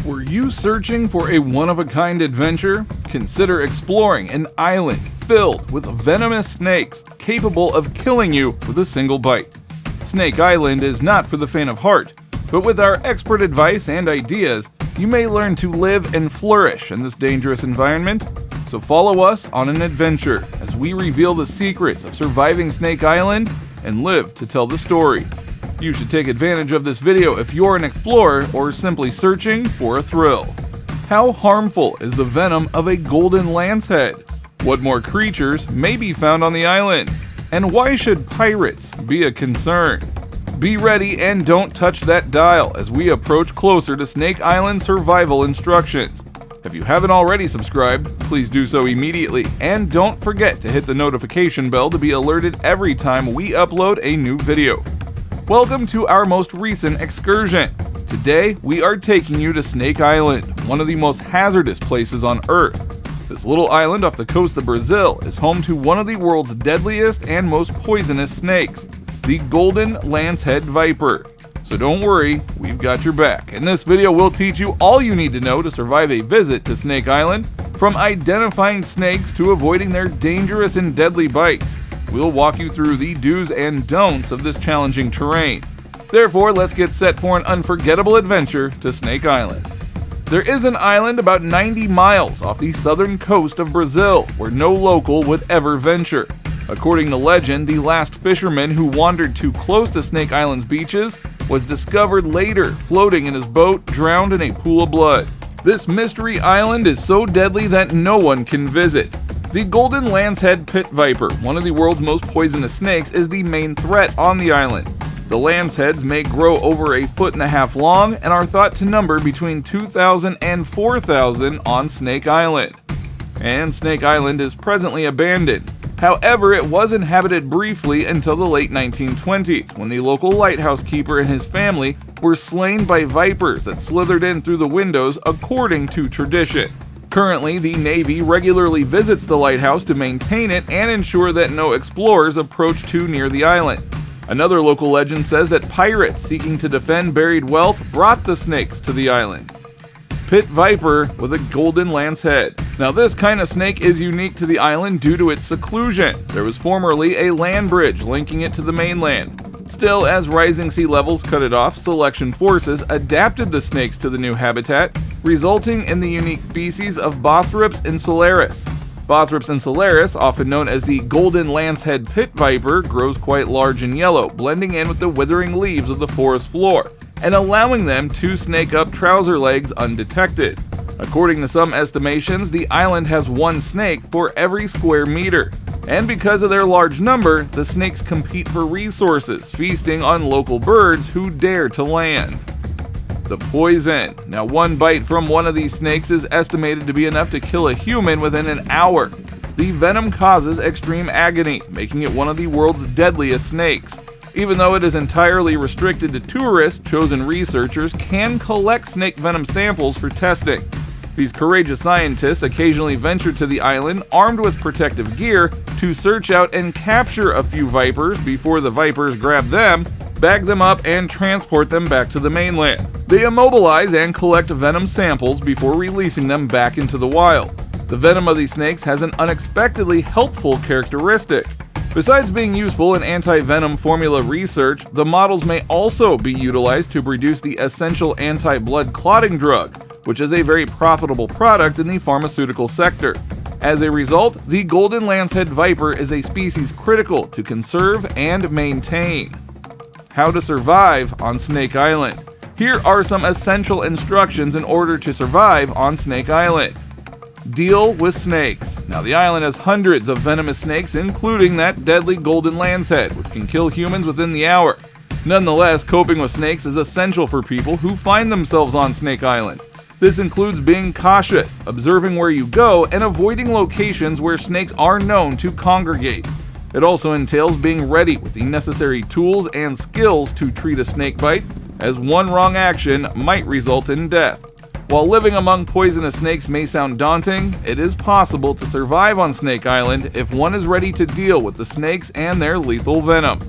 Were you searching for a one-of-a-kind adventure? Consider exploring an island filled with venomous snakes capable of killing you with a single bite. Snake Island is not for the faint of heart, but with our expert advice and ideas, you may learn to live and flourish in this dangerous environment. So follow us on an adventure as we reveal the secrets of surviving Snake Island and live to tell the story. You should take advantage of this video if you're an explorer or simply searching for a thrill. How harmful is the venom of a golden lancehead? What more creatures may be found on the island? And why should pirates be a concern? Be ready and don't touch that dial as we approach closer to Snake Island survival instructions. If you haven't already subscribed, please do so immediately, and don't forget to hit the notification bell to be alerted every time we upload a new video. Welcome to our most recent excursion. Today, we are taking you to Snake Island, one of the most hazardous places on Earth. This little island off the coast of Brazil is home to one of the world's deadliest and most poisonous snakes, the golden lancehead viper. So don't worry, we've got your back. In this video, we'll teach you all you need to know to survive a visit to Snake Island, from identifying snakes to avoiding their dangerous and deadly bites. We'll walk you through the do's and don'ts of this challenging terrain. Therefore, let's get set for an unforgettable adventure to Snake Island. There is an island about 90 miles off the southern coast of Brazil where no local would ever venture. According to legend, the last fisherman who wandered too close to Snake Island's beaches was discovered later floating in his boat, drowned in a pool of blood. This mystery island is so deadly that no one can visit. The golden lancehead pit viper, one of the world's most poisonous snakes, is the main threat on the island. The lanceheads may grow over 1.5 feet long and are thought to number between 2,000 and 4,000 on Snake Island. And Snake Island is presently abandoned. However, it was inhabited briefly until the late 1920s, when the local lighthouse keeper and his family were slain by vipers that slithered in through the windows according to tradition. Currently, the Navy regularly visits the lighthouse to maintain it and ensure that no explorers approach too near the island. Another local legend says that pirates seeking to defend buried wealth brought the snakes to the island. Pit viper with a golden lancehead. Now, this kind of snake is unique to the island due to its seclusion. There was formerly a land bridge linking it to the mainland. Still, as rising sea levels cut it off, selection forces adapted the snakes to the new habitat, resulting in the unique species of Bothrops insularis. Bothrops insularis, often known as the golden lancehead pit viper, grows quite large and yellow, blending in with the withering leaves of the forest floor, and allowing them to snake up trouser legs undetected. According to some estimations, the island has one snake for every square meter. And because of their large number, the snakes compete for resources, feasting on local birds who dare to land. The poison. Now, one bite from one of these snakes is estimated to be enough to kill a human within an hour. The venom causes extreme agony, making it one of the world's deadliest snakes. Even though it is entirely restricted to tourists, chosen researchers can collect snake venom samples for testing. These courageous scientists occasionally venture to the island armed with protective gear to search out and capture a few vipers before the vipers grab them, bag them up, and transport them back to the mainland. They immobilize and collect venom samples before releasing them back into the wild. The venom of these snakes has an unexpectedly helpful characteristic. Besides being useful in anti-venom formula research, the models may also be utilized to produce the essential anti-blood clotting drug, which is a very profitable product in the pharmaceutical sector. As a result, the golden lancehead viper is a species critical to conserve and maintain. How to survive on Snake Island. Here are some essential instructions in order to survive on Snake Island. Deal with snakes. Now, the island has hundreds of venomous snakes, including that deadly golden lancehead, which can kill humans within the hour. Nonetheless, coping with snakes is essential for people who find themselves on Snake Island. This includes being cautious, observing where you go, and avoiding locations where snakes are known to congregate. It also entails being ready with the necessary tools and skills to treat a snake bite, as one wrong action might result in death. While living among poisonous snakes may sound daunting, it is possible to survive on Snake Island if one is ready to deal with the snakes and their lethal venom.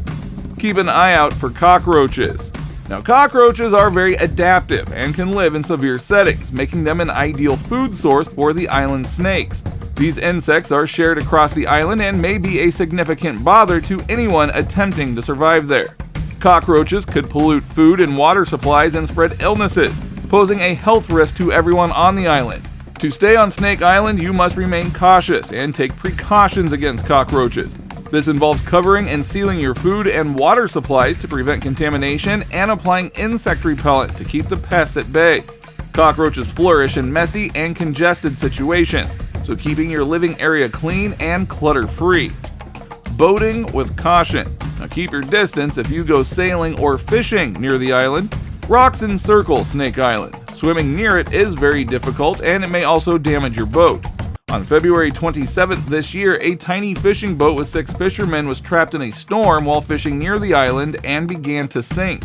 Keep an eye out for cockroaches. Now, cockroaches are very adaptive and can live in severe settings, making them an ideal food source for the island snakes. These insects are shared across the island and may be a significant bother to anyone attempting to survive there. Cockroaches could pollute food and water supplies and spread illnesses, posing a health risk to everyone on the island. To stay on Snake Island, you must remain cautious and take precautions against cockroaches. This involves covering and sealing your food and water supplies to prevent contamination and applying insect repellent to keep the pests at bay. Cockroaches flourish in messy and congested situations, so keeping your living area clean and clutter-free. Boating with caution. Now keep your distance if you go sailing or fishing near the island. Rocks encircle Snake Island. Swimming near it is very difficult and it may also damage your boat. On February 27th this year, a tiny fishing boat with 6 fishermen was trapped in a storm while fishing near the island and began to sink.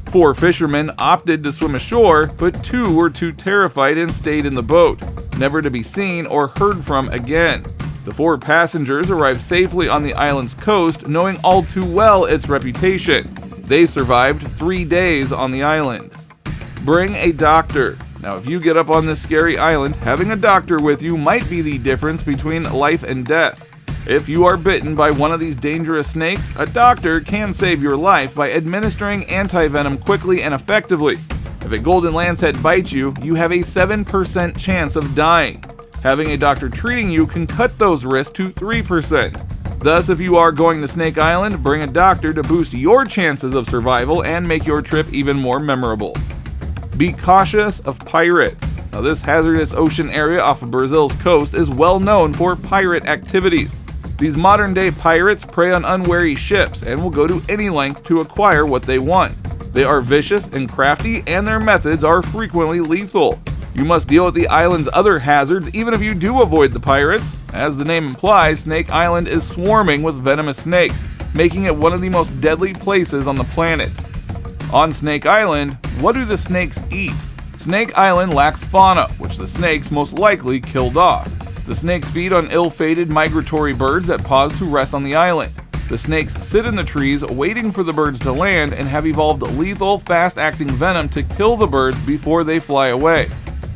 4 fishermen opted to swim ashore, but 2 were too terrified and stayed in the boat, never to be seen or heard from again. The 4 passengers arrived safely on the island's coast, knowing all too well its reputation. They survived 3 days on the island. Bring a doctor. Now, if you get up on this scary island, having a doctor with you might be the difference between life and death. If you are bitten by one of these dangerous snakes, a doctor can save your life by administering anti-venom quickly and effectively. If a golden lancehead bites you, you have a 7% chance of dying. Having a doctor treating you can cut those risks to 3%. Thus, if you are going to Snake Island, bring a doctor to boost your chances of survival and make your trip even more memorable. Be cautious of pirates. Now, this hazardous ocean area off of Brazil's coast is well known for pirate activities. These modern-day pirates prey on unwary ships and will go to any length to acquire what they want. They are vicious and crafty, and their methods are frequently lethal. You must deal with the island's other hazards even if you do avoid the pirates. As the name implies, Snake Island is swarming with venomous snakes, making it one of the most deadly places on the planet. On Snake Island, what do the snakes eat? Snake Island lacks fauna, which the snakes most likely killed off. The snakes feed on ill-fated migratory birds that pause to rest on the island. The snakes sit in the trees waiting for the birds to land and have evolved lethal, fast-acting venom to kill the birds before they fly away.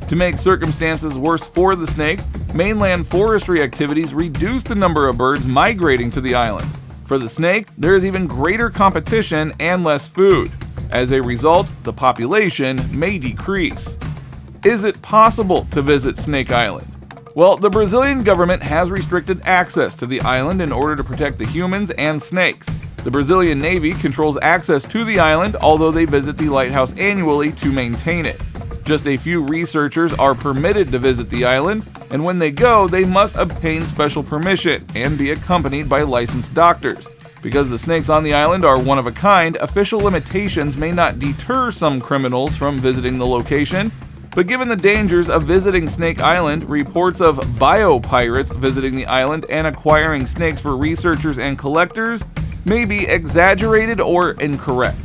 To make circumstances worse for the snakes, mainland forestry activities reduce the number of birds migrating to the island. For the snake, there is even greater competition and less food. As a result, the population may decrease. Is it possible to visit Snake Island? Well, the Brazilian government has restricted access to the island in order to protect the humans and snakes. The Brazilian Navy controls access to the island, although they visit the lighthouse annually to maintain it. Just a few researchers are permitted to visit the island, and when they go, they must obtain special permission and be accompanied by licensed doctors. Because the snakes on the island are one of a kind, official limitations may not deter some criminals from visiting the location. But given the dangers of visiting Snake Island, reports of biopirates visiting the island and acquiring snakes for researchers and collectors may be exaggerated or incorrect.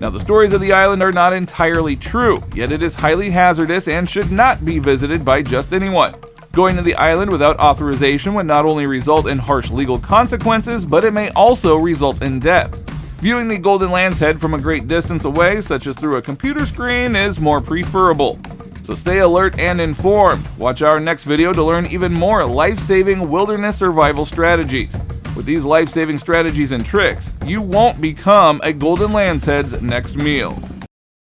Now, the stories of the island are not entirely true, yet it is highly hazardous and should not be visited by just anyone. Going to the island without authorization would not only result in harsh legal consequences, but it may also result in death. Viewing the golden lancehead from a great distance away, such as through a computer screen, is more preferable. So stay alert and informed. Watch our next video to learn even more life-saving wilderness survival strategies. With these life-saving strategies and tricks, you won't become a golden lancehead's next meal.